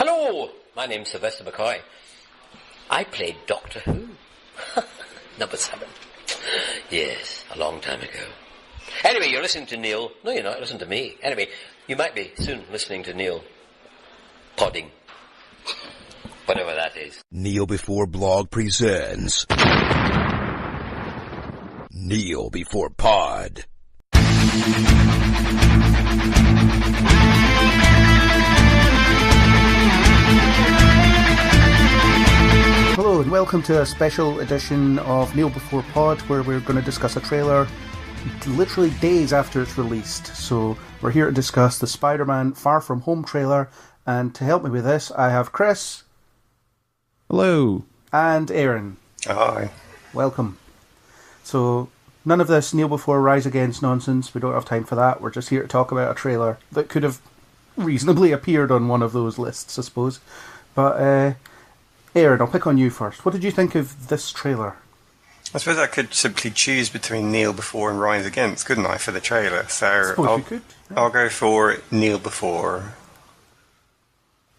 Hello, my name's Sylvester McCoy. I played Doctor Who. Number 7. Yes, a long time ago. Anyway, you're listening to Neil. No, you're not. Listen to me. Anyway, you might be soon listening to Neil podding. Whatever that is. Neil Before Blog presents Neil Before Pod. Hello and welcome to a special edition of Neil Before Pod, where we're going to discuss a trailer literally days after it's released. So we're here to discuss the Spider-Man Far From Home trailer, and to help me with this I have Chris. Hello. And Aaron. Hi. Welcome. So none of this Neil Before Rise Against nonsense. We don't have time for that. We're just here to talk about a trailer that could have reasonably appeared on one of those lists, I suppose. But Aaron, I'll pick on you first. What did you think of this trailer? I suppose I could simply choose between Kneel Before and Rise Against, couldn't I, for the trailer? So I suppose you could. Yeah. I'll go for Kneel Before.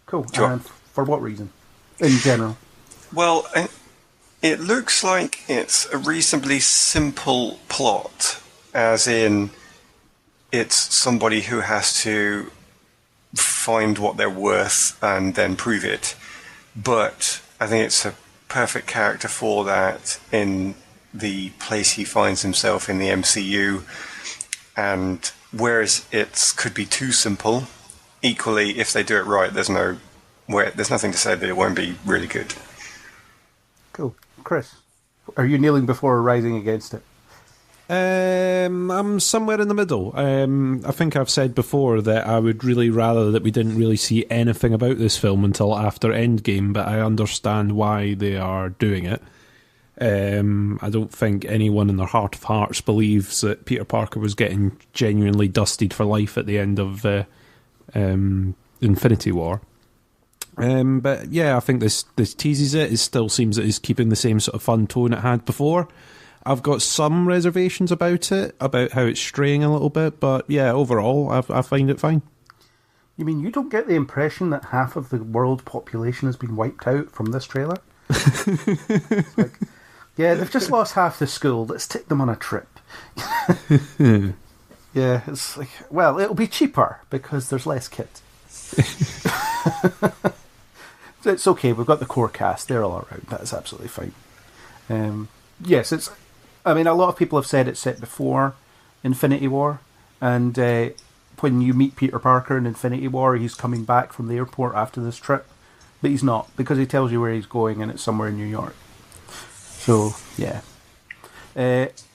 Cool. And for what reason? In general? Well, it looks like it's a reasonably simple plot, as in it's somebody who has to find what they're worth and then prove it. But I think it's a perfect character for that in the place he finds himself in the MCU. And whereas it could be too simple, equally, if they do it right, there's nothing to say that it won't be really good. Cool. Chris, are you kneeling before or rising against it? I'm somewhere in the middle. I think I've said before that I would really rather that we didn't really see anything about this film until after Endgame, but I understand why they are doing it. I don't think anyone in their heart of hearts believes that Peter Parker was getting genuinely dusted for life at the end of Infinity War. But yeah, I think this teases it. It still seems that it's keeping the same sort of fun tone it had before. I've got some reservations about it, about how it's straying a little bit, but yeah, overall, I find it fine. You mean you don't get the impression that half of the world population has been wiped out from this trailer? It's like, yeah, they've just lost half the school, let's take them on a trip. Yeah, it's like, well, it'll be cheaper because there's less kids. It's okay, we've got the core cast, they're all around, that's absolutely fine. Yes, I mean, a lot of people have said it's set before Infinity War, and when you meet Peter Parker in Infinity War, he's coming back from the airport after this trip, but he's not, because he tells you where he's going, and it's somewhere in New York. So, yeah.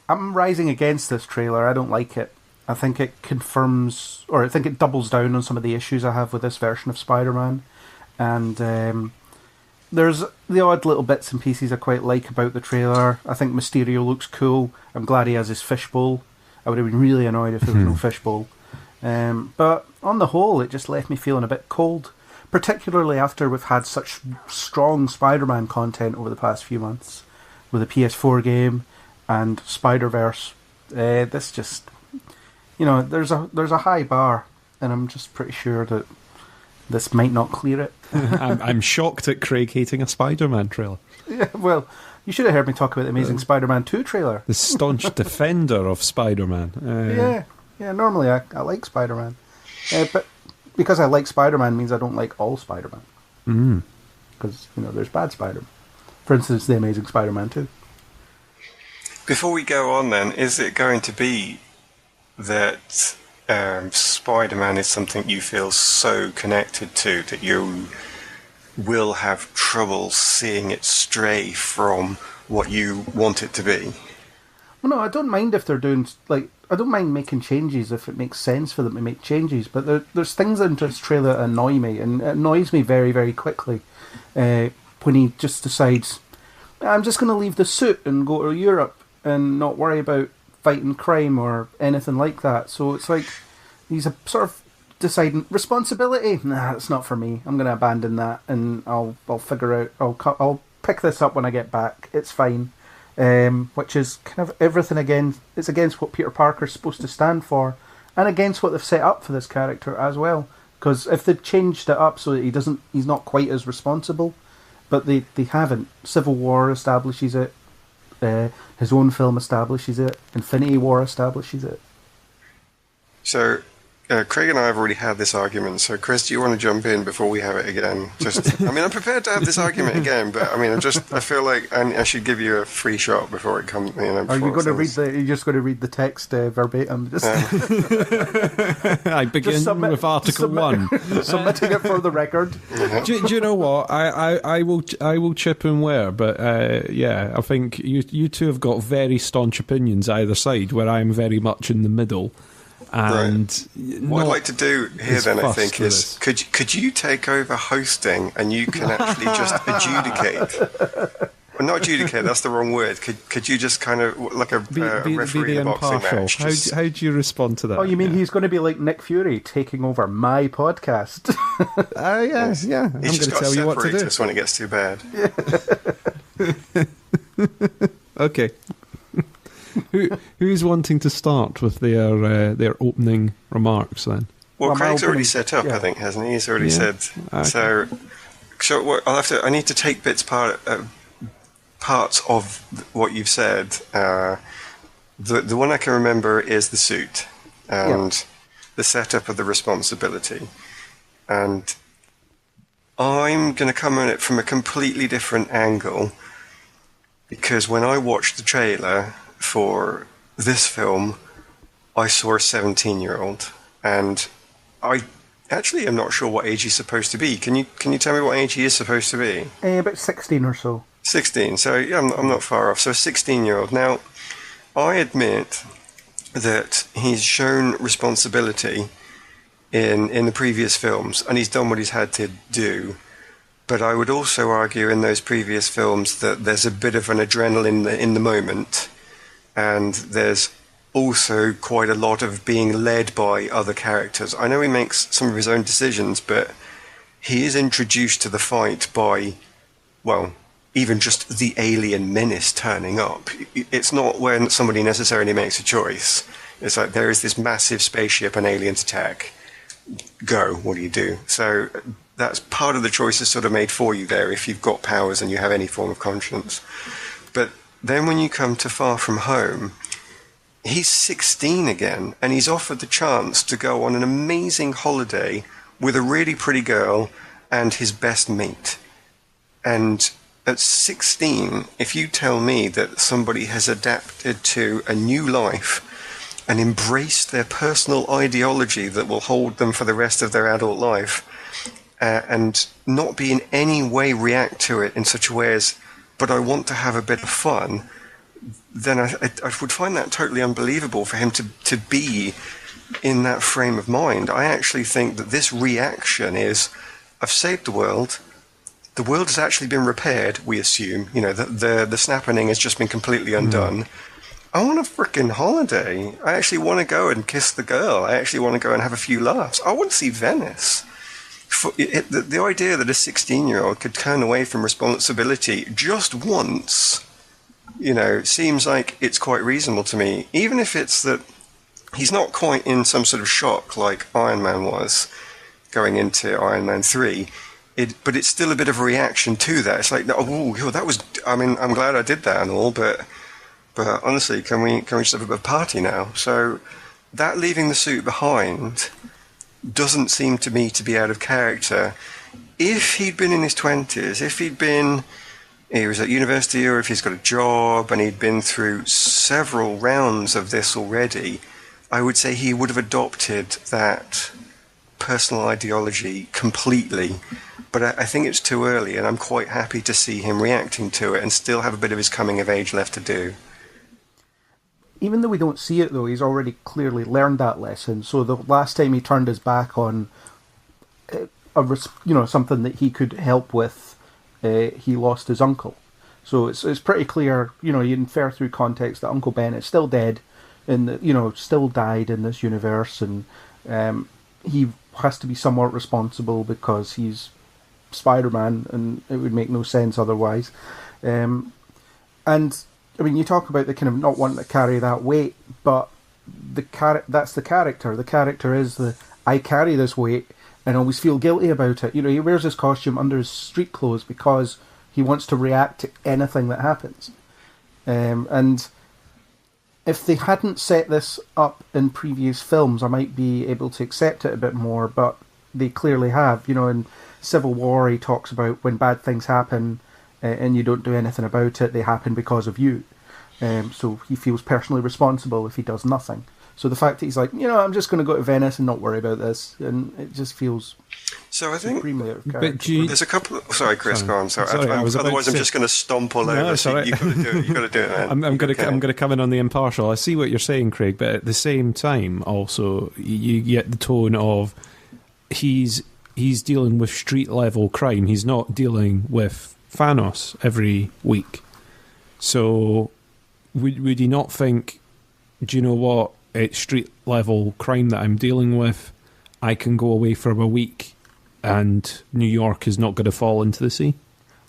I'm rising against this trailer. I don't like it. I think it confirms, or I think it doubles down on some of the issues I have with this version of Spider-Man, and there's the odd little bits and pieces I quite like about the trailer. I think Mysterio looks cool. I'm glad he has his fishbowl. I would have been really annoyed if there was no fishbowl. But on the whole, it just left me feeling a bit cold, particularly after we've had such strong Spider-Man content over the past few months, with the PS4 game and Spider-Verse. This just, there's a high bar, and I'm just pretty sure that this might not clear it. I'm shocked at Craig hating a Spider-Man trailer. Yeah, well, you should have heard me talk about the Amazing Spider-Man 2 trailer. The staunch defender of Spider-Man. Yeah. Normally I like Spider-Man, but because I like Spider-Man means I don't like all Spider-Man. Because there's bad Spider-Man. For instance, the Amazing Spider-Man 2. Before we go on, then, is it going to be that Spider-Man is something you feel so connected to that you will have trouble seeing it stray from what you want it to be? Well, no, I don't mind if they're doing, I don't mind making changes if it makes sense for them to make changes, but there's things in this trailer that annoy me, and it annoys me very, very quickly when he just decides, I'm just going to leave the suit and go to Europe and not worry about fighting crime or anything like that. So it's like he's a sort of deciding responsibility. Nah, it's not for me. I'm going to abandon that, and I'll figure out. I'll pick this up when I get back. It's fine. Which is kind of everything again. It's against what Peter Parker's supposed to stand for, and against what they've set up for this character as well. Because if they'd changed it up so that he's not quite as responsible, but they haven't. Civil War establishes it. His own film establishes it. Infinity War establishes it. So, Craig and I have already had this argument. So, Chris, do you want to jump in before we have it again? I'm prepared to have this argument again, but I feel like I should give you a free shot before it comes. Are you going to read the? Are you just going to read the text verbatim? I begin with Article 1, submitting it for the record. Do you know what? I will chip in where, but I think you two have got very staunch opinions either side, where I'm very much in the middle. And what I'd like to do here then, I think, is could you take over hosting and you can actually just adjudicate? Well, not adjudicate, that's the wrong word. Could you just kind of, like a referee in a boxing match? How do you respond to that? Oh, you mean he's going to be like Nick Fury taking over my podcast? Yeah. I'm going to tell you what to do. Us when it gets too bad. Okay. Who's wanting to start with their opening remarks then? Well, Craig's already set up, I think, hasn't he? He's already said. Okay. So what, I need to take parts of what you've said. The one I can remember is the suit and the setup of the responsibility, and I'm going to come at it from a completely different angle, because when I watched the trailer for this film, I saw a 17-year-old, and I actually am not sure what age he's supposed to be. Can you tell me what age he is supposed to be? About 16 or so. 16. So yeah, I'm not far off. So a 16-year-old. Now, I admit that he's shown responsibility in the previous films, and he's done what he's had to do. But I would also argue in those previous films that there's a bit of an adrenaline in the moment. And there's also quite a lot of being led by other characters. I know he makes some of his own decisions, but he is introduced to the fight by, well, even just the alien menace turning up. It's not when somebody necessarily makes a choice. It's like there is this massive spaceship and aliens attack. Go, what do you do? So that's part of the choices sort of made for you there if you've got powers and you have any form of conscience. But then when you come to Far From Home, he's 16 again, and he's offered the chance to go on an amazing holiday with a really pretty girl and his best mate. And at 16, if you tell me that somebody has adapted to a new life and embraced their personal ideology that will hold them for the rest of their adult life, and not be in any way react to it in such a way as, but I want to have a bit of fun, then I would find that totally unbelievable for him to be in that frame of mind. I actually think that this reaction is, I've saved the world has actually been repaired, we assume. The snappening has just been completely undone. I want a frickin' holiday. I actually want to go and kiss the girl. I actually want to go and have a few laughs. I want to see Venice. The idea that a 16-year-old could turn away from responsibility just once, seems like it's quite reasonable to me. Even if it's that he's not quite in some sort of shock like Iron Man was going into Iron Man 3, but it's still a bit of a reaction to that. It's like, oh, that was, I'm glad I did that and all, but honestly, can we just have a bit of a party now? So that leaving the suit behind doesn't seem to me to be out of character. If he'd been in his 20s, if he was at university, or if he's got a job and he'd been through several rounds of this already, I would say he would have adopted that personal ideology completely. But I think it's too early, and I'm quite happy to see him reacting to it and still have a bit of his coming of age left to do. Even though we don't see it, though, he's already clearly learned that lesson. So the last time he turned his back on something that he could help with, he lost his uncle. So it's pretty clear, you infer through context that Uncle Ben is still dead, still died in this universe, and he has to be somewhat responsible because he's Spider-Man, and it would make no sense otherwise. And you talk about the kind of not wanting to carry that weight, but that's the character. The character is I carry this weight, and always feel guilty about it. You know, he wears his costume under his street clothes because he wants to react to anything that happens. And if they hadn't set this up in previous films, I might be able to accept it a bit more, but they clearly have. You know, in Civil War, he talks about when bad things happen and you don't do anything about it, they happen because of you. So he feels personally responsible if he does nothing. So the fact that he's like, you know, I'm just going to go to Venice and not worry about this, and it just feels so I think supremely out of character. there's a couple. Sorry, Chris, go on. Sorry, otherwise I'm just going to stomp all over. No, So you've got to do it. You've got to do it. Man. I'm going to come in on the impartial. I see what you're saying, Craig, but at the same time, also you get the tone of he's dealing with street level crime. He's not dealing with Thanos every week. So would he not think, do you know what? It's street level crime that I'm dealing with. I can go away for a week and New York is not going to fall into the sea.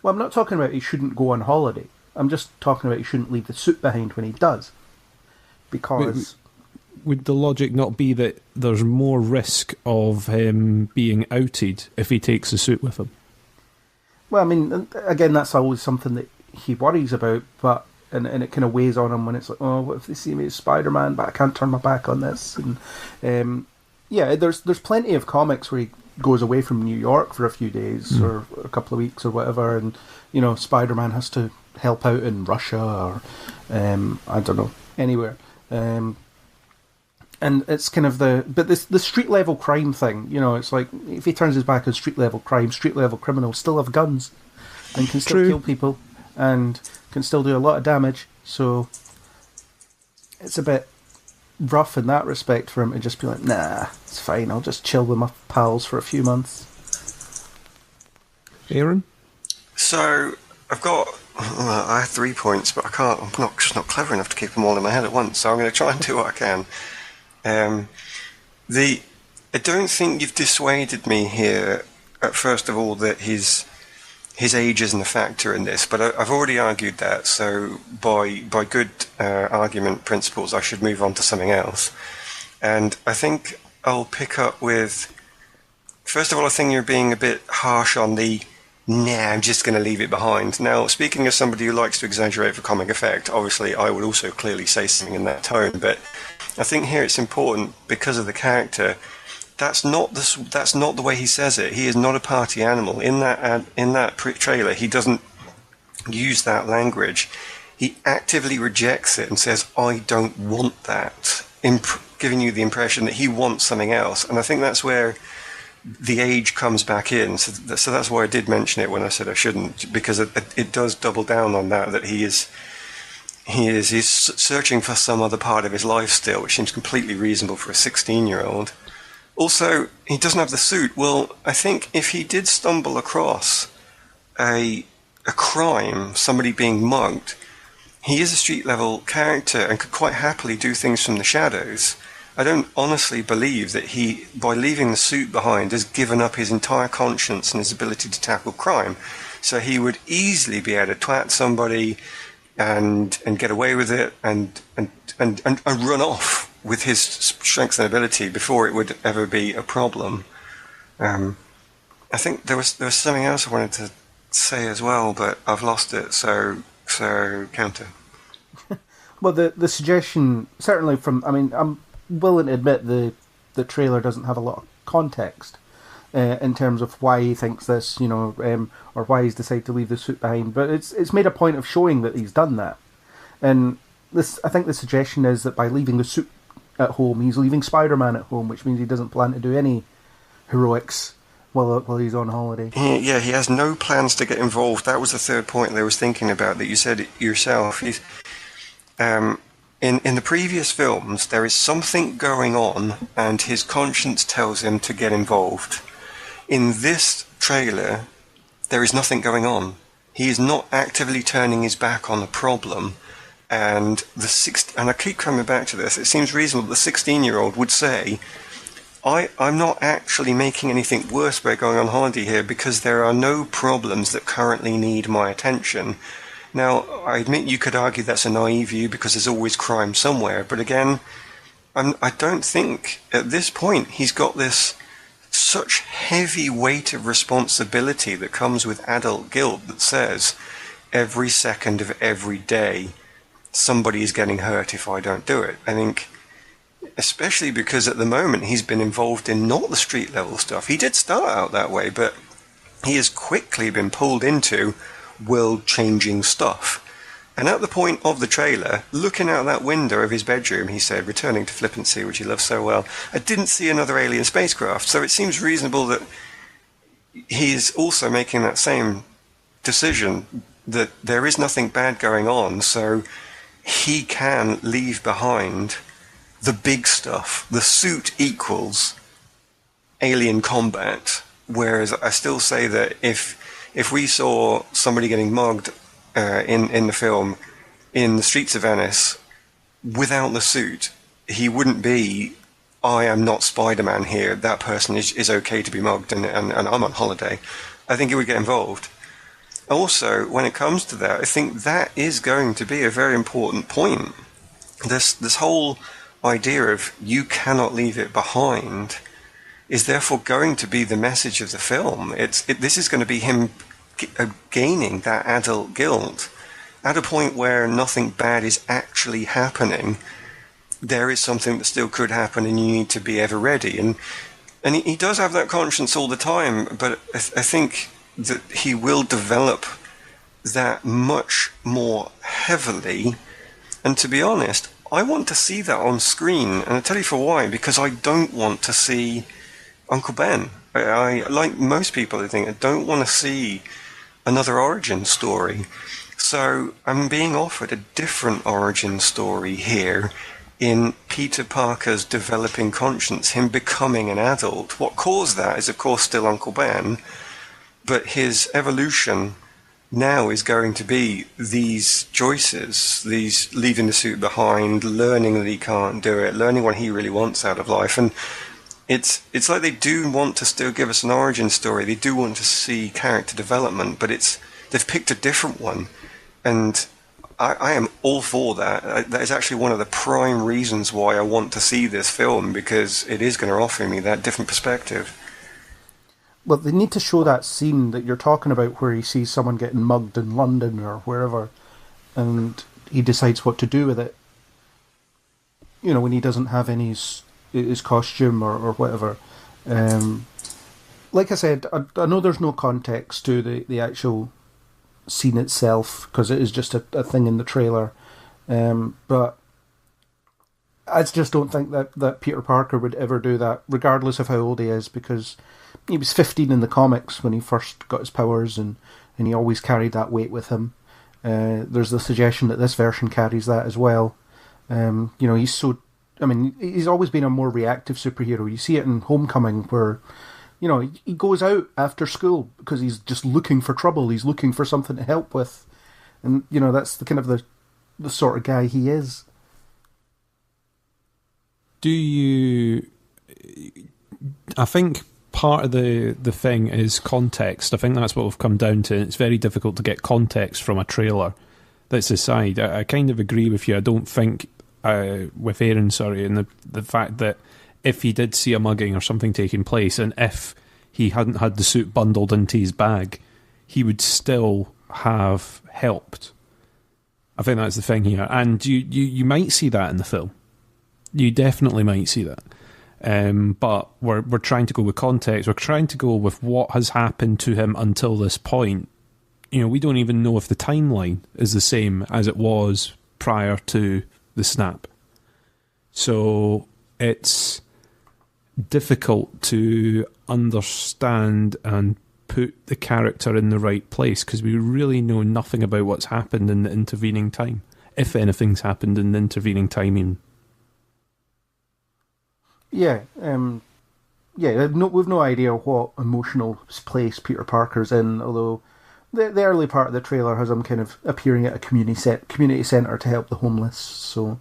Well, I'm not talking about he shouldn't go on holiday. I'm just talking about he shouldn't leave the suit behind when he does. Because... Would the logic not be that there's more risk of him being outed if he takes the suit with him? Well, I mean, again, that's always something that he worries about, but and it kind of weighs on him when it's like, oh, what if they see me as Spider-Man, but I can't turn my back on this? And yeah, there's plenty of comics where he goes away from New York for a few days or a couple of weeks or whatever, and you know, Spider-Man has to help out in Russia or I don't know, anywhere. And it's kind of the street level crime thing, you know, it's like if he turns his back on street level crime, street level criminals still have guns and can still kill people and can still do a lot of damage, so it's a bit rough in that respect for him to just be like, nah, it's fine, I'll just chill with my pals for a few months. Aaron? So, I have 3 points, but I'm just not clever enough to keep them all in my head at once, so I'm going to try and do what I can. I don't think you've dissuaded me here, first of all, that his age isn't a factor in this, but I've already argued that, so by good argument principles, I should move on to something else. And I think I'll pick up with, first of all, I think you're being a bit harsh on the, nah, I'm just going to leave it behind. Now, speaking as somebody who likes to exaggerate for comic effect, obviously I would also clearly say something in that tone, but I think here it's important because of the character. That's not the way he says it. He is not a party animal. In that trailer, he doesn't use that language. He actively rejects it and says, "I don't want that," giving you the impression that he wants something else. And I think that's where the age comes back in. So that's why I did mention it when I said I shouldn't, because it does double down on that he's searching for some other part of his life still, which seems completely reasonable for a 16-year-old. Also, he doesn't have the suit. Well, I think if he did stumble across a crime, somebody being mugged, he is a street-level character and could quite happily do things from the shadows. I don't honestly believe that he, by leaving the suit behind, has given up his entire conscience and his ability to tackle crime. So he would easily be able to twat somebody and get away with it and run off with his strength and ability before it would ever be a problem. I think there was something else I wanted to say as well, but I've lost it. So counter. Well, the suggestion certainly from, I mean, I'm willing to admit the trailer doesn't have a lot of context in terms of why he thinks this, you know, or why he's decided to leave the suit behind. But it's made a point of showing that he's done that. And this, I think the suggestion is that by leaving the suit at home, he's leaving Spider-Man at home, which means he doesn't plan to do any heroics while he's on holiday. Yeah, he has no plans to get involved. That was the third point that I was thinking about, that you said it yourself. He's, in the previous films, there is something going on, and his conscience tells him to get involved. In this trailer, there is nothing going on. He is not actively turning his back on the problem. And I keep coming back to this, it seems reasonable the 16-year-old would say, I'm not actually making anything worse by going on holiday here because there are no problems that currently need my attention. Now, I admit you could argue that's a naive view because there's always crime somewhere, but again, I don't think at this point he's got this such heavy weight of responsibility that comes with adult guilt that says every second of every day somebody is getting hurt if I don't do it. I think, especially because at the moment he's been involved in not the street level stuff. He did start out that way, but he has quickly been pulled into world-changing stuff. And at the point of the trailer, looking out that window of his bedroom, he said, returning to flippancy, which he loves so well, I didn't see another alien spacecraft. So it seems reasonable that he's also making that same decision, that there is nothing bad going on, so he can leave behind the big stuff. The suit equals alien combat, whereas I still say that if we saw somebody getting mugged in the film in the streets of Venice without the suit, he wouldn't be, I am not Spider-Man here, that person is okay to be mugged and I'm on holiday. I think he would get involved. Also, when it comes to that, I think that is going to be a very important point. This whole idea of you cannot leave it behind is therefore going to be the message of the film. This is going to be him gaining that adult guilt at a point where nothing bad is actually happening. There is something that still could happen, and you need to be ever ready. And he does have that conscience all the time, but I think that he will develop that much more heavily. And to be honest, I want to see that on screen, and I'll tell you for why. Because I don't want to see Uncle Ben. I like most people, I think, I don't want to see another origin story. So I'm being offered a different origin story here in Peter Parker's developing conscience, him becoming an adult. What caused that is, of course, still Uncle Ben, but his evolution now is going to be these choices, these leaving the suit behind, learning that he can't do it, learning what he really wants out of life. And it's like they do want to still give us an origin story. They do want to see character development, but they've picked a different one. And I am all for that. That is actually one of the prime reasons why I want to see this film, because it is going to offer me that different perspective. Well, they need to show that scene that you're talking about where he sees someone getting mugged in London or wherever, and he decides what to do with it. You know, when he doesn't have any his costume or whatever. Like I said, I know there's no context to the actual scene itself, because it is just a thing in the trailer. But I just don't think that Peter Parker would ever do that, regardless of how old he is, because he was 15 in the comics when he first got his powers, and he always carried that weight with him. There's the suggestion that this version carries that as well. You know, he's always been a more reactive superhero. You see it in Homecoming, where, you know, he goes out after school because he's just looking for trouble. He's looking for something to help with. And, you know, that's the kind of the sort of guy he is. I think part of the thing is context. I think that's what we've come down to. It's very difficult to get context from a trailer. That's aside. I kind of agree with you. I don't think, with Aaron, and the fact that if he did see a mugging or something taking place, and if he hadn't had the suit bundled into his bag, he would still have helped. I think that's the thing here. And you might see that in the film. You definitely might see that. But we're trying to go with context. We're trying to go with what has happened to him until this point. You know, we don't even know if the timeline is the same as it was prior to the snap. So it's difficult to understand and put the character in the right place, because we really know nothing about what's happened in the intervening time, if anything's happened in the intervening time. Yeah, we've no idea what emotional place Peter Parker's in, although the early part of the trailer has him kind of appearing at a community centre to help the homeless, so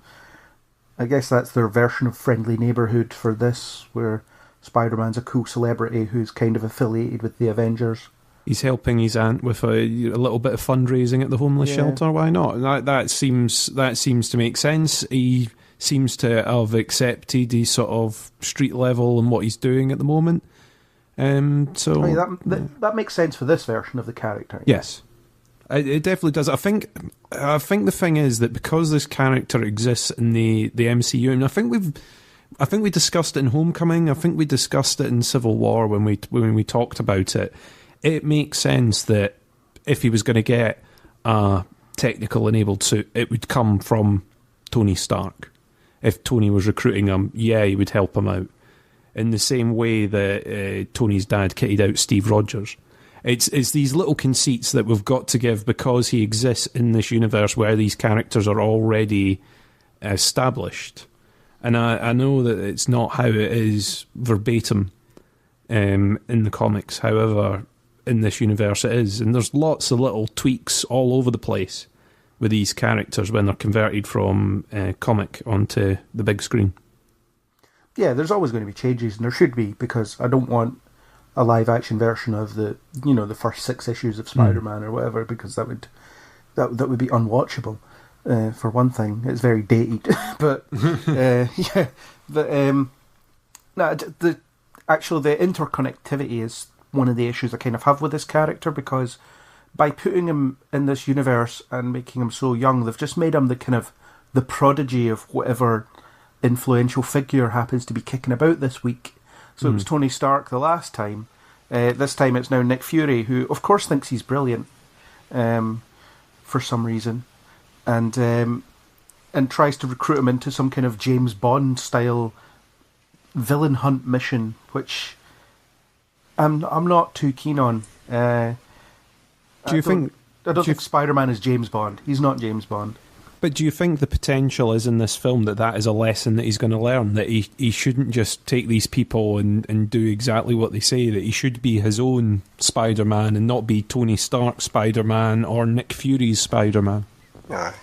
I guess that's their version of friendly neighbourhood for this, where Spider-Man's a cool celebrity who's kind of affiliated with the Avengers. He's helping his aunt with a little bit of fundraising at the homeless shelter. Why not? That seems to make sense. He seems to have accepted his sort of street level and what he's doing at the moment. So I mean, that makes sense for this version of the character. yes, it definitely does. I think the thing is that because this character exists in the MCU, and I think we discussed it in Homecoming. I think we discussed it in Civil War when we talked about it. It makes sense that if he was going to get a technical enabled suit, it would come from Tony Stark. If Tony was recruiting him, yeah, he would help him out. In the same way that Tony's dad kitted out Steve Rogers. It's these little conceits that we've got to give because he exists in this universe where these characters are already established. And I know that it's not how it is verbatim in the comics. However, in this universe it is. And there's lots of little tweaks all over the place with these characters when they're converted from comic onto the big screen. Yeah, there's always going to be changes, and there should be, because I don't want a live-action version of the first 6 issues of Spider-Man or whatever, because that would be unwatchable. For one thing, it's very dated. But yeah, but the interconnectivity is one of the issues I kind of have with this character, because by putting him in this universe and making him so young, they've just made him the kind of the prodigy of whatever influential figure happens to be kicking about this week. So it was Tony Stark the last time. This time it's now Nick Fury, who of course thinks he's brilliant for some reason, and tries to recruit him into some kind of James Bond style villain hunt mission, which I'm not too keen on. I don't think Spider-Man is James Bond. He's not James Bond. But do you think the potential is in this film that is a lesson that he's going to learn, that he shouldn't just take these people and do exactly what they say, that he should be his own Spider-Man and not be Tony Stark's Spider-Man or Nick Fury's Spider-Man? Yeah.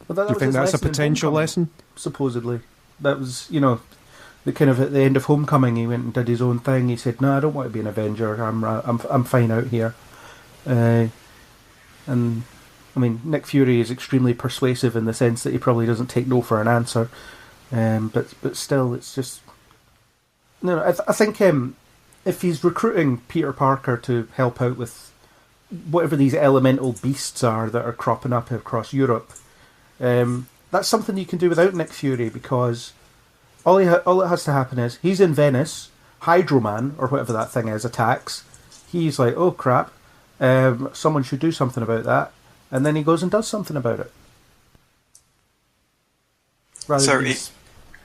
Well, do you think that's a potential lesson? Supposedly. That was, the kind of at the end of Homecoming, he went and did his own thing. He said, "No, I don't want to be an Avenger. I'm fine out here." And I mean, Nick Fury is extremely persuasive in the sense that he probably doesn't take no for an answer. But still, it's just I think if he's recruiting Peter Parker to help out with whatever these elemental beasts are that are cropping up across Europe, that's something you can do without Nick Fury, because all it has to happen is he's in Venice, Hydro Man or whatever that thing is attacks. He's like, "Oh crap, someone should do something about that." And then he goes and does something about it.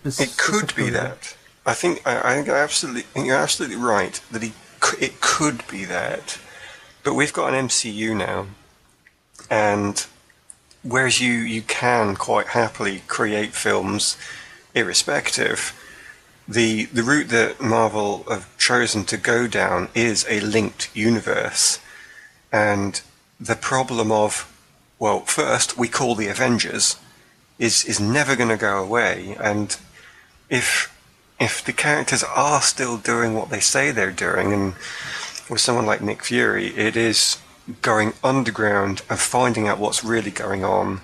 It could be that. I think you're absolutely right that it could be that. But we've got an MCU now, and whereas you can quite happily create films irrespective, the route that Marvel have chosen to go down is a linked universe. And the problem of, well, first we call the Avengers is never going to go away, and if the characters are still doing what they say they're doing, and with someone like Nick Fury, it is going underground and finding out what's really going on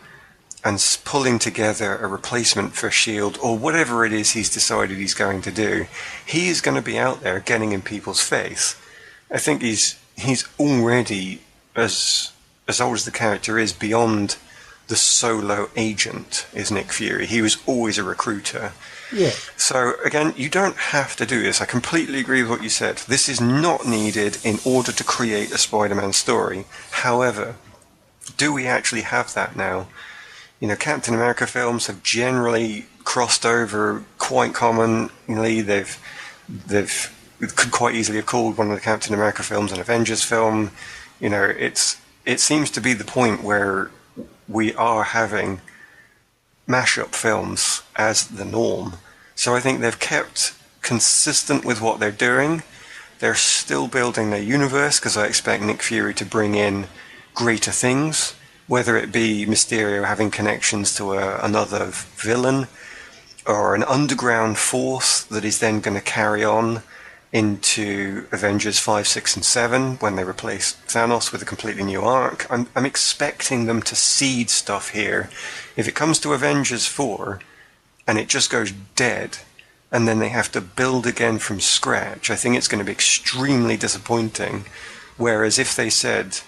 and pulling together a replacement for S.H.I.E.L.D. or whatever it is he's decided he's going to do. He is going to be out there getting in people's face. I think he's already, as old as the character is, beyond the solo agent is Nick Fury. He was always a recruiter. Yeah. So again, you don't have to do this. I completely agree with what you said. This is not needed in order to create a Spider-Man story. However, do we actually have that now? Captain America films have generally crossed over quite commonly. They've could quite easily have called one of the Captain America films an Avengers film. It seems to be the point where we are having mashup films as the norm. So I think they've kept consistent with what they're doing. They're still building their universe, because I expect Nick Fury to bring in greater things, whether it be Mysterio having connections to another villain, or an underground force that is then going to carry on into Avengers 5, 6, and 7 when they replace Thanos with a completely new arc. I'm expecting them to seed stuff here. If it comes to Avengers 4 and it just goes dead, and then they have to build again from scratch, I think it's going to be extremely disappointing. Whereas if they said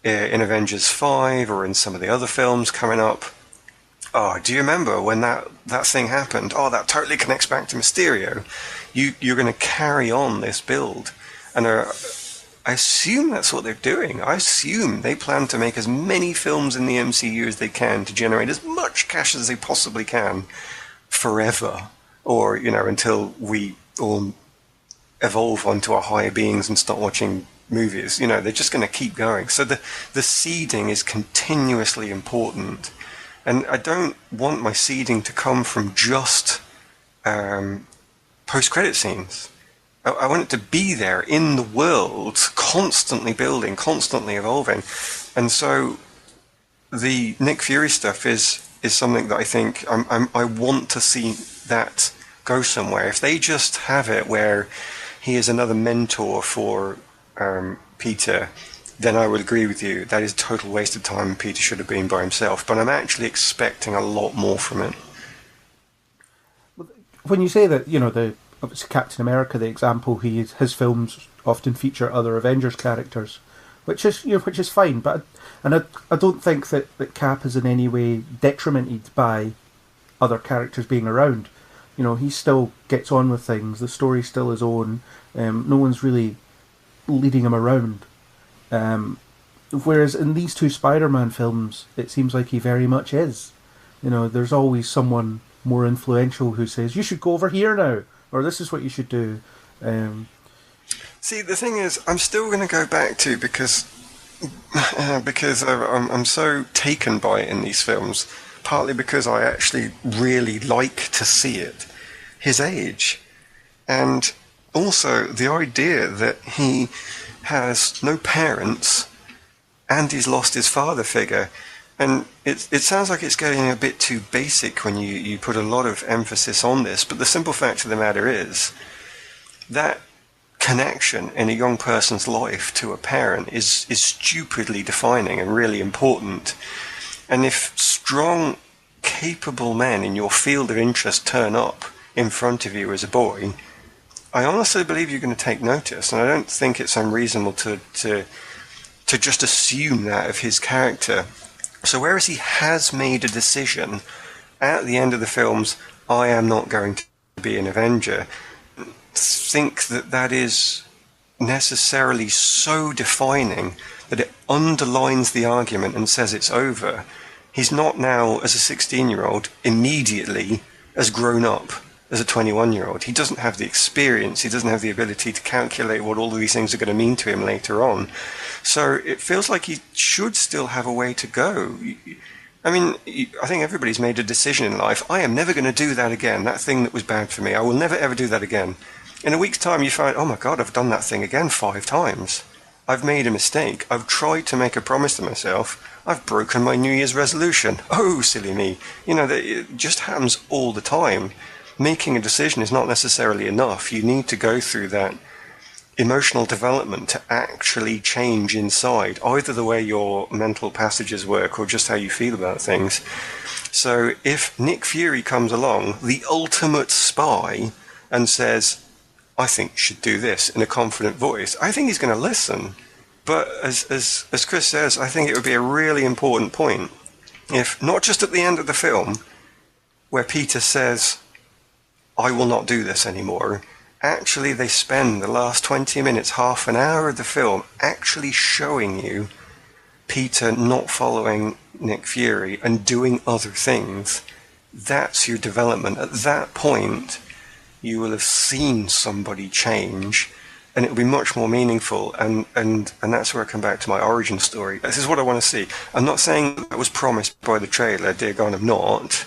in Avengers 5 or in some of the other films coming up, oh, do you remember when that thing happened? Oh, that totally connects back to Mysterio. You're going to carry on this build. And I assume that's what they're doing. I assume they plan to make as many films in the MCU as they can to generate as much cash as they possibly can forever. Or, until we all evolve onto our higher beings and start watching movies. They're just going to keep going. So the seeding is continuously important. And I don't want my seeding to come from just post-credit scenes. I want it to be there in the world, constantly building, constantly evolving. And so the Nick Fury stuff is something that I think I want to see that go somewhere. If they just have it where he is another mentor for Peter, then I would agree with you. That is a total waste of time. Peter should have been by himself. But I'm actually expecting a lot more from it. When you say that, obviously Captain America, the example, his films often feature other Avengers characters, which is fine. But I don't think that Cap is in any way detrimented by other characters being around. He still gets on with things. The story's still his own. No one's really leading him around. Whereas in these two Spider-Man films, it seems like he very much is. There's always someone more influential who says, you should go over here now, or this is what you should do. See, the thing is, I'm still going to go back to, because I'm so taken by it in these films, partly because I actually really like to see it, his age. And also the idea that he has no parents and he's lost his father figure. And it sounds like it's getting a bit too basic when you put a lot of emphasis on this, but the simple fact of the matter is that connection in a young person's life to a parent is stupidly defining and really important. And if strong, capable men in your field of interest turn up in front of you as a boy, I honestly believe you're going to take notice, and I don't think it's unreasonable to just assume that of his character. So whereas he has made a decision at the end of the films, I am not going to be an Avenger, think that is necessarily so defining that it underlines the argument and says it's over. He's not now, as a 16-year-old, immediately as grown up as a 21-year-old. He doesn't have the experience. He doesn't have the ability to calculate what all of these things are going to mean to him later on. So it feels like he should still have a way to go. I mean, I think everybody's made a decision in life. I am never going to do that again. That thing that was bad for me, I will never ever do that again. In a week's time, you find, oh my God, I've done that thing again 5 times. I've made a mistake. I've tried to make a promise to myself. I've broken my New Year's resolution. Oh, silly me. It just happens all the time. Making a decision is not necessarily enough. You need to go through that emotional development to actually change inside, either the way your mental passages work or just how you feel about things. So if Nick Fury comes along, the ultimate spy, and says, I think you should do this in a confident voice, I think he's going to listen. But as Chris says, I think it would be a really important point if, not just at the end of the film, where Peter says, I will not do this anymore, actually they spend the last 20 minutes, half an hour of the film actually showing you Peter not following Nick Fury and doing other things. That's your development. At that point, you will have seen somebody change, and it will be much more meaningful, and that's where I come back to my origin story. This is what I want to see. I'm not saying that was promised by the trailer, dear God, I'm not,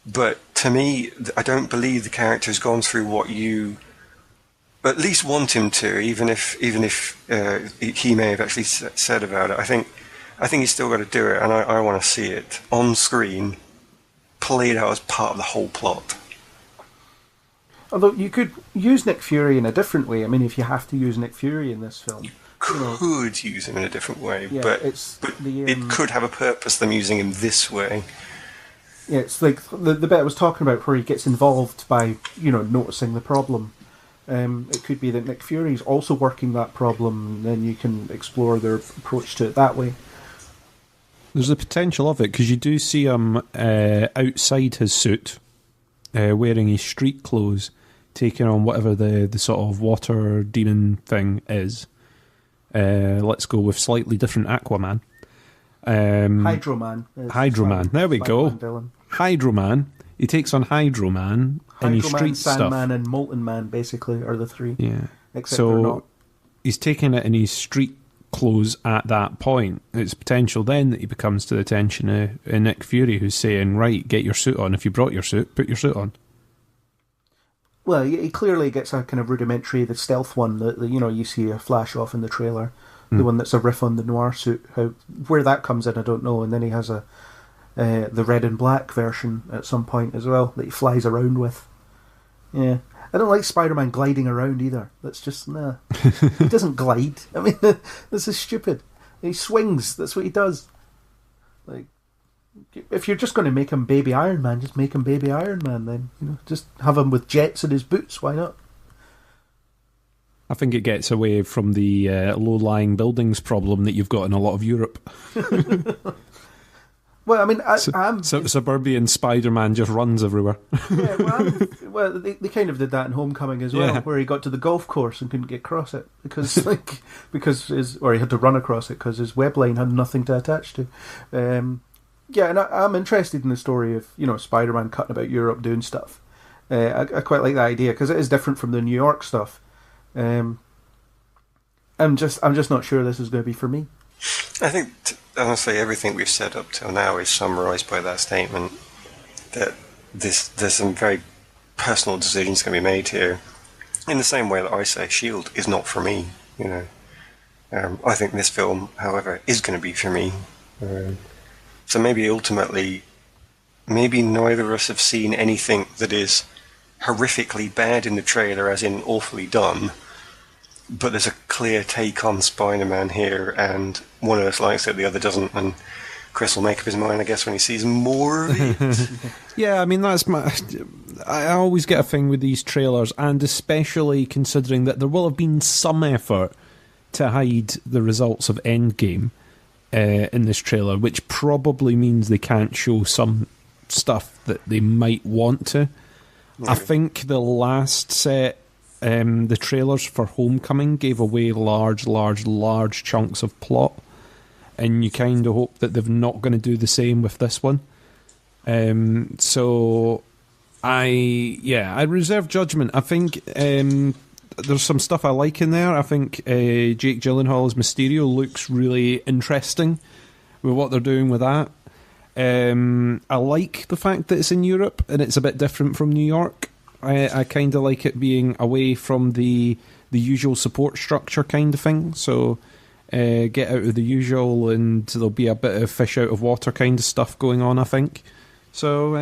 but to me, I don't believe the character has gone through what you at least want him to, even if he may have actually said about it. I think he's still got to do it, and I want to see it on screen, played out as part of the whole plot. Although you could use Nick Fury in a different way. I mean, if you have to use Nick Fury in this film, could use him in a different way, yeah, but it could have a purpose, them using him this way. Yeah, it's like the bit I was talking about where he gets involved by, noticing the problem. It could be that Nick Fury's also working that problem, and then you can explore their approach to it that way. There's the potential of it, because you do see him outside his suit, wearing his street clothes, taking on whatever the sort of water demon thing is. Let's go with slightly different Aquaman. Hydro-Man. There we go. Hydro-Man. He takes on Hydro-Man in his street stuff. Sandman and Molten Man, basically, are the three. Yeah. Except they're not. He's taking it in his street clothes at that point. It's potential then that he becomes to the attention of Nick Fury, who's saying, right, get your suit on. If you brought your suit, put your suit on. Well, he clearly gets a kind of rudimentary, the stealth one that you see a flash off in the trailer. The one that's a riff on the noir suit. Where that comes in, I don't know. And then he has the red and black version at some point as well that he flies around with. Yeah. I don't like Spider-Man gliding around either. That's just, nah. He doesn't glide. I mean, this is stupid. He swings. That's what he does. Like, if you're just going to make him Baby Iron Man, just make him Baby Iron Man then. Just have him with jets in his boots. Why not? I think it gets away from the low-lying buildings problem that you've got in a lot of Europe. Well, I mean, suburban Spider-Man just runs everywhere. Yeah, well, they kind of did that in Homecoming as well, where he got to the golf course and couldn't get across it because he had to run across it because his web line had nothing to attach to. Yeah, and I'm interested in the story of Spider-Man cutting about Europe doing stuff. I quite like that idea because it is different from the New York stuff. I'm just not sure this is going to be for me. I think, honestly, everything we've said up till now is summarised by that statement that there's some very personal decisions going to be made here. In the same way that I say S.H.I.E.L.D. is not for me, I think this film, however, is going to be for me. So maybe ultimately, neither of us have seen anything that is horrifically bad in the trailer, as in awfully done. But there's a clear take on Spider-Man here, and one of us likes it, the other doesn't, and Chris will make up his mind, I guess, when he sees more of it. Yeah, I mean, I always get a thing with these trailers, and especially considering that there will have been some effort to hide the results of Endgame in this trailer, which probably means they can't show some stuff that they might want to. Yeah. I think the last set... the trailers for Homecoming gave away large chunks of plot, and you kind of hope that they're not going to do the same with this one. So I reserve judgment. I think there's some stuff I like in there. I think Jake Gyllenhaal as Mysterio looks really interesting with what they're doing with that. I like the fact that it's in Europe and it's a bit different from New York. I kind of like it being away from the usual support structure kind of thing. So get out of the usual, and there'll be a bit of fish out of water kind of stuff going on, I think. So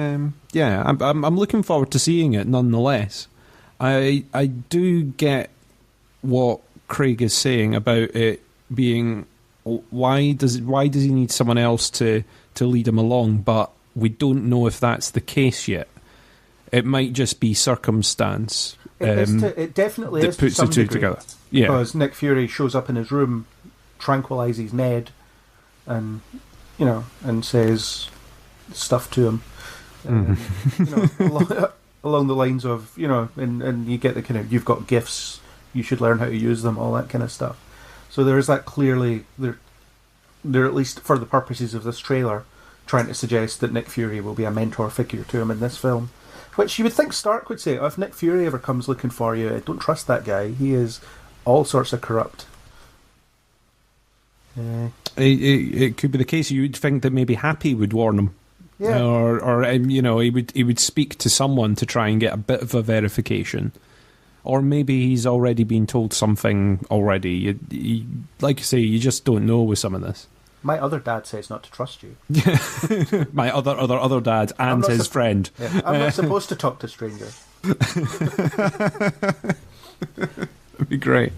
yeah, I'm looking forward to seeing it nonetheless. I do get what Craig is saying about it being why does he need someone else to lead him along, but we don't know if that's the case yet. It might just be circumstance. It definitely that is puts to some the two degree, together. Yeah, because Nick Fury shows up in his room, tranquilizes Ned, and and says stuff to him. Along the lines of and you get the kind of you've got gifts, you should learn how to use them, all that kind of stuff. So there is that clearly they're at least for the purposes of this trailer trying to suggest that Nick Fury will be a mentor figure to him in this film. Which you would think Stark would say, if Nick Fury ever comes looking for you, don't trust that guy. He is all sorts of corrupt. It could be the case. You would think that maybe Happy would warn him. Yeah. Or he would speak to someone to try and get a bit of a verification. Or maybe he's already been told something already. Like you say, you just don't know with some of this. My other dad says not to trust you. My other dad and his friend. Yeah, I'm not supposed to talk to strangers. That'd be great.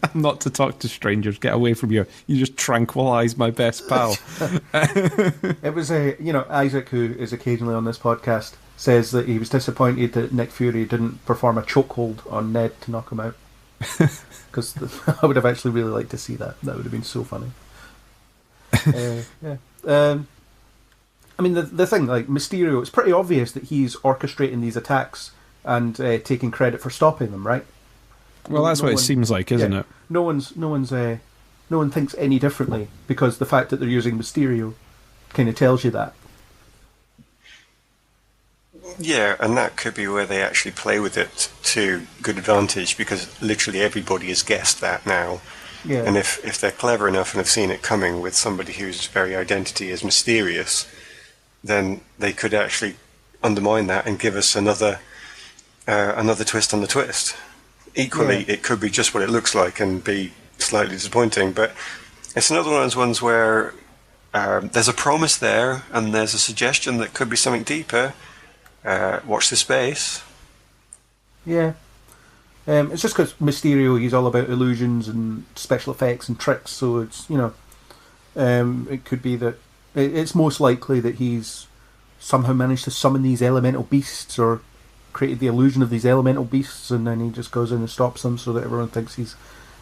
I'm not to talk to strangers. Get away from here. You just tranquilise my best pal. It was Isaac, who is occasionally on this podcast, says that he was disappointed that Nick Fury didn't perform a chokehold on Ned to knock him out. Because I would have actually really liked to see that. That would have been so funny. I mean, the thing, like, Mysterio, it's pretty obvious that he's orchestrating these attacks and taking credit for stopping them, right? Well, that's what it seems like, isn't it? No one thinks any differently, because the fact that they're using Mysterio kind of tells you that. Yeah, and that could be where they actually play with it to good advantage, because literally everybody has guessed that now. Yeah. And if they're clever enough and have seen it coming with somebody whose very identity is mysterious, then they could actually undermine that and give us another twist on the twist. Equally, It could be just what it looks like and be slightly disappointing, but it's another one of those ones where there's a promise there and there's a suggestion that could be something deeper. Watch this space. Yeah. It's just because Mysterio, he's all about illusions and special effects and tricks, so it's, it could be that it's most likely that he's somehow managed to summon these elemental beasts or created the illusion of these elemental beasts, and then he just goes in and stops them so that everyone thinks he's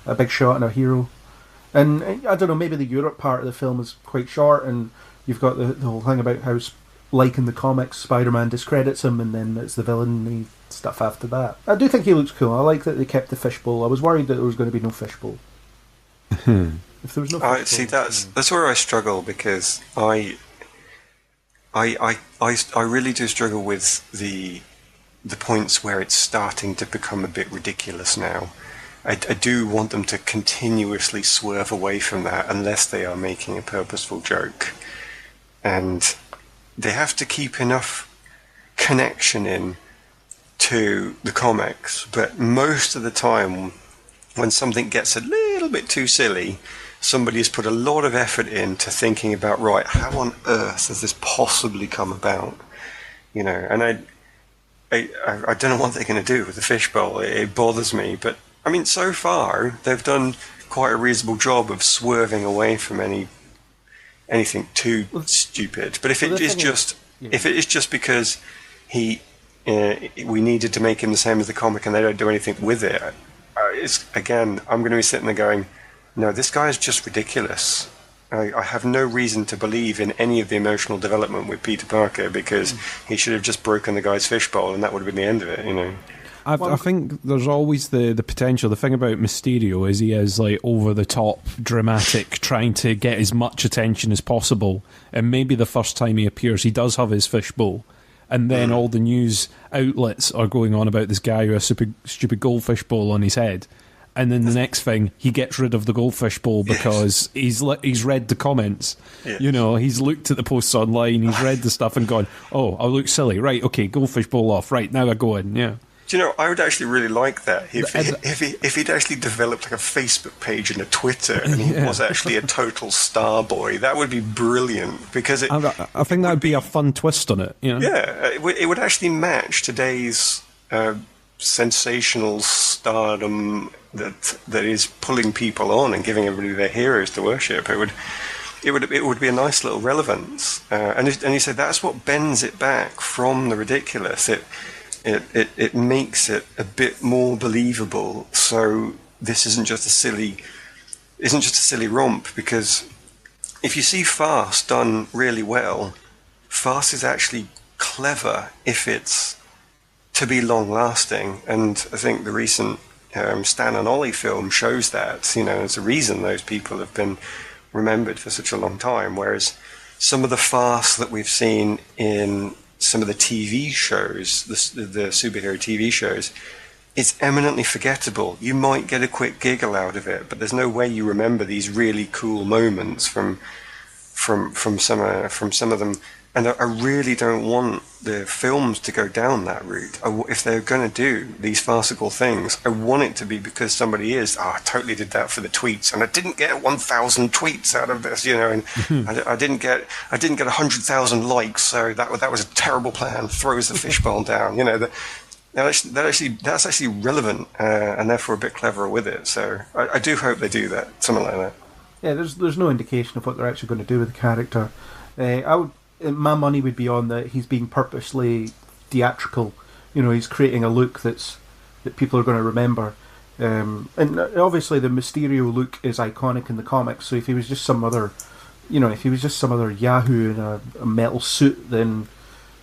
a big shot and a hero. And I don't know, maybe the Europe part of the film is quite short, and you've got the whole thing about how, like in the comics, Spider-Man discredits him and then it's the villain stuff after that. I do think he looks cool. I like that they kept the fishbowl. I was worried that there was going to be no fishbowl. If there was no fishbowl... See, that's where I struggle, because I really do struggle with the points where it's starting to become a bit ridiculous now. I do want them to continuously swerve away from that unless they are making a purposeful joke. And they have to keep enough connection in to the comics, but most of the time when something gets a little bit too silly, somebody has put a lot of effort into thinking about, right, how on earth has this possibly come about? And I don't know what they're going to do with the fishbowl. It bothers me, but I mean, so far they've done quite a reasonable job of swerving away from anything too stupid. But if it is just because we needed to make him the same as the comic and they don't do anything with it, I'm going to be sitting there going, no, this guy is just ridiculous. I have no reason to believe in any of the emotional development with Peter Parker, because he should have just broken the guy's fishbowl and that would have been the end of it, I think there's always the potential. The thing about Mysterio is he is like over the top, dramatic, trying to get as much attention as possible. And maybe the first time he appears, he does have his fishbowl, and then all the news outlets are going on about this guy who has a stupid goldfish bowl on his head. And then the next thing, he gets rid of the goldfish bowl because he's read the comments. Yes. He's looked at the posts online, he's read the stuff and gone, oh, I look silly. Right, okay, goldfish bowl off. Right, now I go in, yeah. Do you know, I would actually really like that if he'd actually developed like a Facebook page and a Twitter, and he was actually a total star boy. That would be brilliant, because I think that would be a fun twist on it. Yeah, it would actually match today's sensational stardom that is pulling people on and giving everybody their heroes to worship. It would be a nice little relevance, and you say that's what bends it back from the ridiculous. It makes it a bit more believable. So this isn't just a silly romp, because if you see farce done really well, farce is actually clever if it's to be long lasting. And I think the recent Stan and Ollie film shows that. There's a reason those people have been remembered for such a long time. Whereas some of the farce that we've seen in some of the TV shows, the superhero TV shows, it's eminently forgettable. You might get a quick giggle out of it, but there's no way you remember these really cool moments from some of them. And I really don't want the films to go down that route. If they're going to do these farcical things, I want it to be because somebody I totally did that for the tweets, and I didn't get 1,000 tweets out of this, and I didn't get 100,000 likes, so that was a terrible plan. Throws the fishbowl down, that's actually relevant and therefore a bit cleverer with it. So I do hope they do that, something like that. Yeah, there's no indication of what they're actually going to do with the character. My money would be on that he's being purposely theatrical. You know, he's creating a look that people are going to remember. And obviously the Mysterio look is iconic in the comics. So if he was just some other, Yahoo in a metal suit, then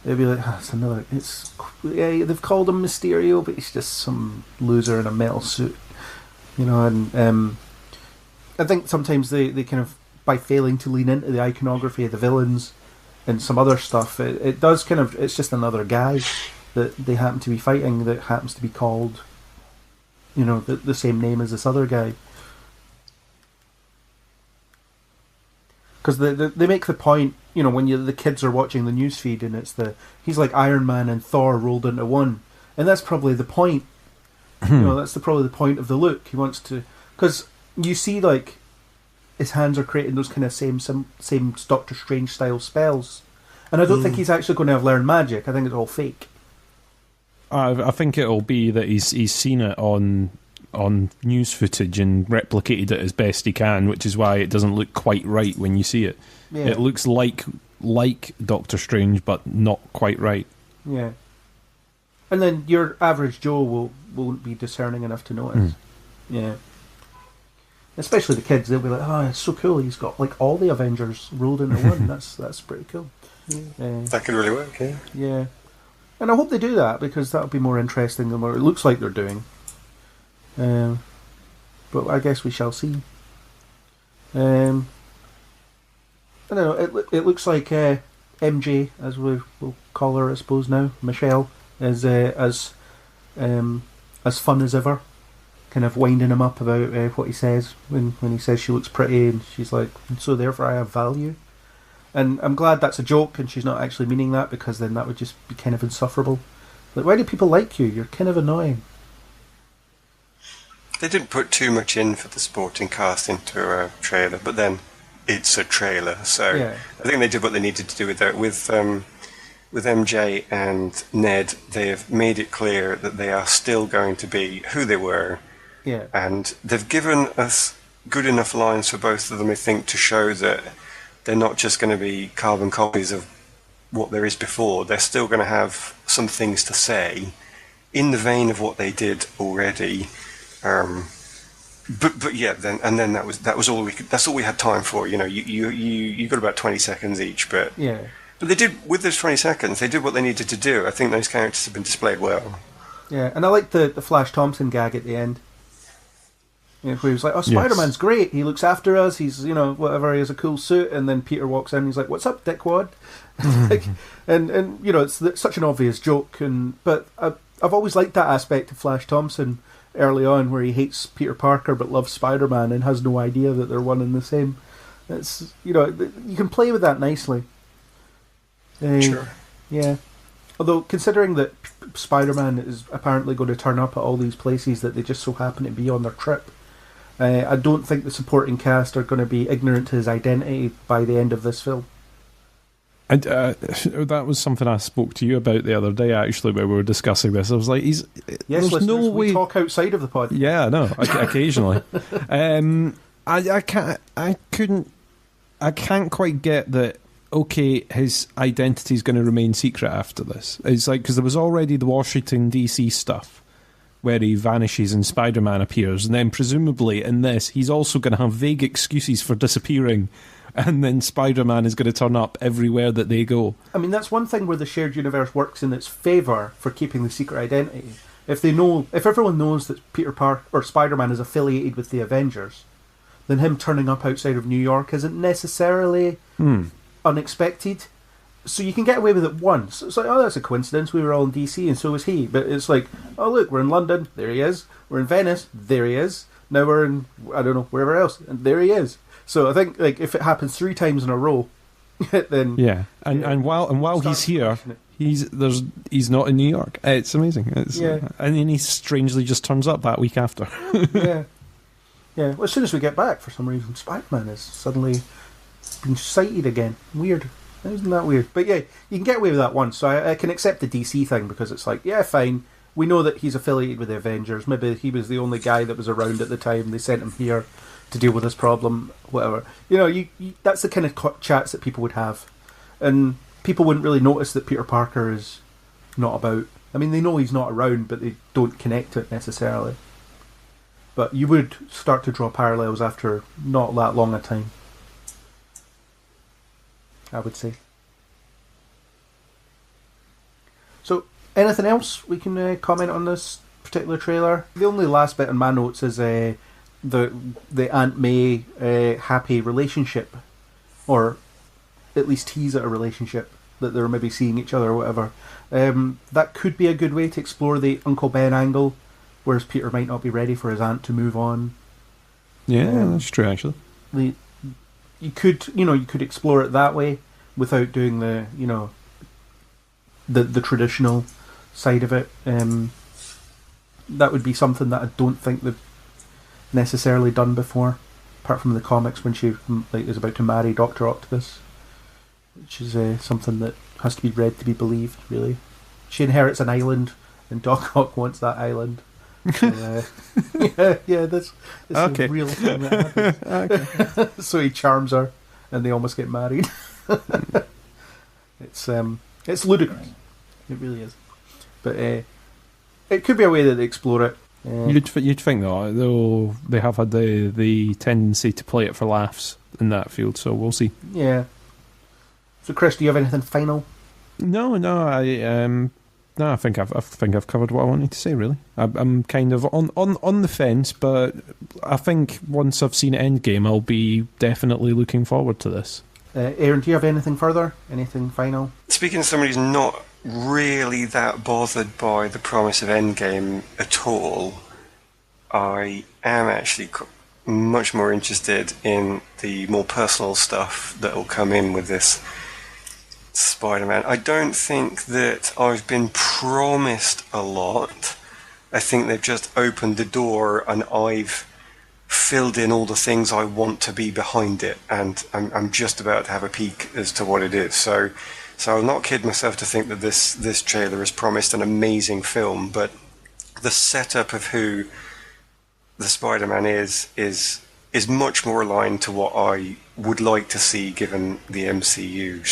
they'd be like, they've called him Mysterio, but he's just some loser in a metal suit. You know, and I think sometimes they kind of, by failing to lean into the iconography of the villains and some other stuff, it does kind of, it's just another guy that they happen to be fighting that happens to be called, you know, the same name as this other guy. Because they make the point, you know, when the kids are watching the newsfeed and he's like Iron Man and Thor rolled into one, and that's probably the point. You know, that's probably the point of the look. He wants to, because you see like his hands are creating those kind of same Doctor Strange style spells, and I don't think he's actually going to have learned magic. I think it's all fake. I think it'll be that he's seen it on news footage and replicated it as best he can, which is why it doesn't look quite right when you see it. Yeah. It looks like Doctor Strange, but not quite right. Yeah. And then your average Joe won't be discerning enough to notice. Yeah. Especially the kids, they'll be like, "Oh, it's so cool! He's got like all the Avengers rolled into one. That's pretty cool." That could really work. Yeah. Yeah. And I hope they do that, because that'll be more interesting than what it looks like they're doing. But I guess we shall see. I don't know. It looks like MJ, as we'll call her, I suppose now, Michelle, is as fun as ever. Kind of winding him up about what he says when he says she looks pretty, and she's like, "So therefore I have value." And I'm glad that's a joke and she's not actually meaning that, because then that would just be kind of insufferable. Like, why do people like you? You're kind of annoying. They didn't put too much in for the sporting cast into a trailer, but then it's a trailer, so yeah. I think they did what they needed to do with that. With MJ and Ned, they have made it clear that they are still going to be who they were. Yeah. And they've given us good enough lines for both of them, I think, to show that they're not just going to be carbon copies of what there is before. They're still going to have some things to say in the vein of what they did already. But yeah, then that was all we could. That's all we had time for. You know, you got about 20 seconds each, but yeah. But they did, with those 20 seconds, they did what they needed to do. I think those characters have been displayed well. Yeah, and I like the Flash Thompson gag at the end. You know, where he was like, "Oh, Spider-Man's great. He looks after us. He's, you know, whatever. He has a cool suit." And then Peter walks in and he's like, "What's up, dickwad?" Like, and you know, it's such an obvious joke. But I've always liked that aspect of Flash Thompson early on, where he hates Peter Parker but loves Spider-Man and has no idea that they're one and the same. It's, you know, you can play with that nicely. Sure. Yeah. Although, considering that Spider-Man is apparently going to turn up at all these places that they just so happen to be on their trip, I don't think the supporting cast are going to be ignorant to his identity by the end of this film. And that was something I spoke to you about the other day, actually, where we were discussing this. I was like, yes, there's no way. We talk outside of the pod. Yeah, I know. Occasionally. I can't quite get that. Okay, his identity is going to remain secret after this. It's like, because there was already the Washington DC stuff where he vanishes and Spider-Man appears, and then presumably in this he's also going to have vague excuses for disappearing, and then Spider-Man is going to turn up everywhere that they go. I mean, that's one thing where the shared universe works in its favour for keeping the secret identity. If everyone knows that Peter Parker or Spider-Man is affiliated with the Avengers, then him turning up outside of New York isn't necessarily unexpected. So you can get away with it once. It's like, oh, that's a coincidence. We were all in DC and so was he. But it's like, oh, look, we're in London. There he is. We're in Venice. There he is. Now we're in, I don't know, wherever else. And there he is. So I think, like, if it happens 3 times in a row, then yeah. And while he's here, he's not in New York. It's amazing. And then he strangely just turns up that week after. Yeah. Well, as soon as we get back, for some reason, Spider-Man is suddenly been sighted again. Weird. Isn't that weird? But yeah, you can get away with that once. So I can accept the DC thing, because it's like, yeah, fine. we know that he's affiliated with the Avengers. Maybe he was the only guy that was around at the time. They sent him here to deal with this problem, whatever. You know, that's the kind of chats that people would have. And people wouldn't really notice that Peter Parker is not about. I mean, they know he's not around, but they don't connect to it necessarily. But you would start to draw parallels after not that long a time, I would say. So, anything else we can comment on this particular trailer? The only last bit in my notes is the Aunt May happy relationship, or at least tease at a relationship, that they're maybe seeing each other or whatever. That could be a good way to explore the Uncle Ben angle, whereas Peter might not be ready for his aunt to move on. Yeah, that's true actually. You could explore it that way without doing the traditional side of it. That would be something that I don't think they've necessarily done before, apart from the comics when she is about to marry Dr. Octopus, which is something that has to be read to be believed, really. She inherits an island, and Doc Ock wants that island. So, that's okay. a real thing that happens. Okay. So he charms her, and they almost get married. It's ludicrous. It really is. But it could be a way that they explore it. You'd think though they have had the tendency to play it for laughs in that field, so we'll see. Yeah. So, Chris, do you have anything final? No, I think I've covered what I wanted to say. Really, I'm kind of on the fence, but I think once I've seen Endgame, I'll be definitely looking forward to this. Aaron, do you have anything further? Anything final? Speaking to somebody who's not really that bothered by the promise of Endgame at all, I am actually much more interested in the more personal stuff that will come in with this Spider-Man. I don't think that I've been promised a lot. I think they've just opened the door and I've filled in all the things I want to be behind it, and I'm just about to have a peek as to what it is. So I'll not kid myself to think that this trailer has promised an amazing film, but the setup of who the Spider-Man is much more aligned to what I would like to see given the MCU.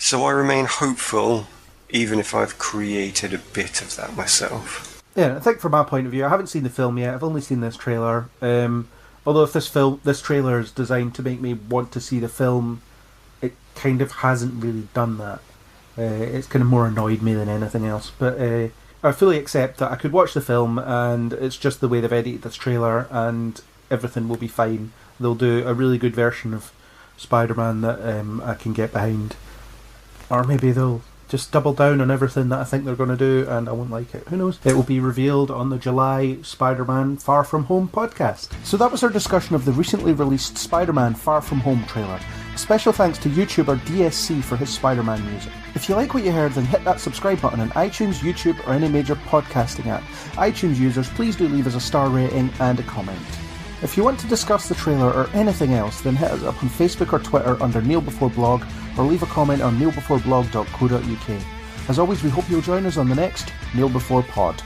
So I remain hopeful, even if I've created a bit of that myself. Yeah, I think from my point of view, I haven't seen the film yet. I've only seen this trailer. Although if this trailer is designed to make me want to see the film, it kind of hasn't really done that. It's kind of more annoyed me than anything else. But I fully accept that I could watch the film, and it's just the way they've edited this trailer, and everything will be fine. They'll do a really good version of Spider-Man that I can get behind. Or maybe they'll just double down on everything that I think they're going to do, and I won't like it. Who knows? It will be revealed on the July Spider-Man Far From Home podcast. So that was our discussion of the recently released Spider-Man Far From Home trailer. Special thanks to YouTuber DSC for his Spider-Man music. If you like what you heard, then hit that subscribe button on iTunes, YouTube, or any major podcasting app. iTunes users, please do leave us a star rating and a comment. If you want to discuss the trailer or anything else, then hit us up on Facebook or Twitter under Kneel Before Blog, or leave a comment on kneelbeforeblog.co.uk. As always, we hope you'll join us on the next Kneel Before Pod.